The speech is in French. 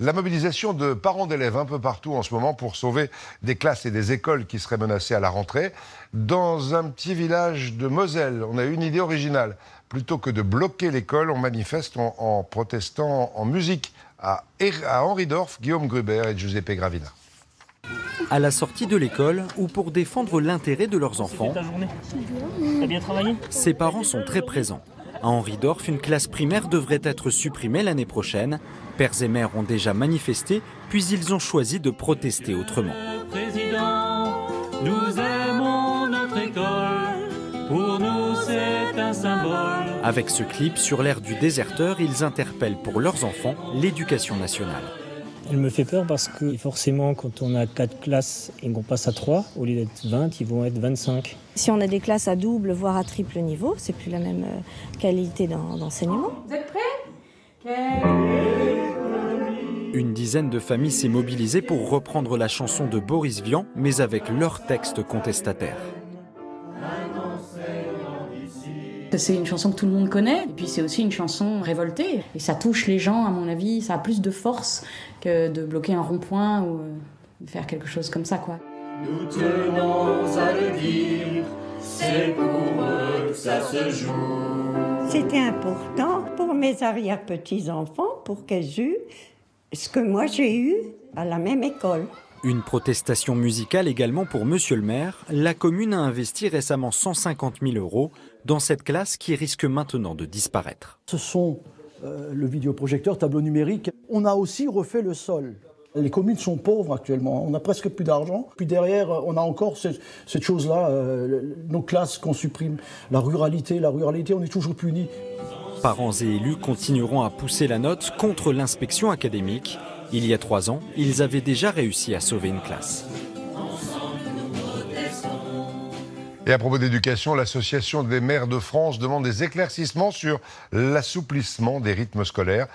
La mobilisation de parents d'élèves un peu partout en ce moment pour sauver des classes et des écoles qui seraient menacées à la rentrée. Dans un petit village de Moselle, on a eu une idée originale. Plutôt que de bloquer l'école, on manifeste en protestant en musique à Henridorf, Guillaume Gruber et Giuseppe Gravina. À la sortie de l'école ou pour défendre l'intérêt de leurs enfants, T'as bien travaillé ? ces parents sont très présents. À Henridorf, une classe primaire devrait être supprimée l'année prochaine. Pères et mères ont déjà manifesté, puis ils ont choisi de protester autrement. Président, nous aimons notre école, pour nous c'est un symbole. Avec ce clip sur l'air du déserteur, ils interpellent pour leurs enfants l'éducation nationale. Elle me fait peur parce que forcément, quand on a 4 classes et qu'on passe à 3, au lieu d'être 20, ils vont être 25. Si on a des classes à double, voire à triple niveau, c'est plus la même qualité d'enseignement. Vous êtes prêts ? Une dizaine de familles s'est mobilisée pour reprendre la chanson de Boris Vian, mais avec leur texte contestataire. C'est une chanson que tout le monde connaît, et puis c'est aussi une chanson révoltée. Et ça touche les gens, à mon avis, ça a plus de force que de bloquer un rond-point ou de faire quelque chose comme ça, quoi. Nous tenons à le dire, c'est pour eux que ça se joue. C'était important pour mes arrière-petits-enfants, pour qu'elles euent ce que moi j'ai eu à la même école. Une protestation musicale également pour Monsieur le maire. La commune a investi récemment 150 000 € dans cette classe qui risque maintenant de disparaître. Ce sont le vidéoprojecteur, tableau numérique. On a aussi refait le sol. Les communes sont pauvres actuellement, on n'a presque plus d'argent. Puis derrière, on a encore cette chose-là, nos classes qu'on supprime. La ruralité, on est toujours punis. Parents et élus continueront à pousser la note contre l'inspection académique. Il y a 3 ans, ils avaient déjà réussi à sauver une classe. Et à propos d'éducation, l'Association des maires de France demande des éclaircissements sur l'assouplissement des rythmes scolaires.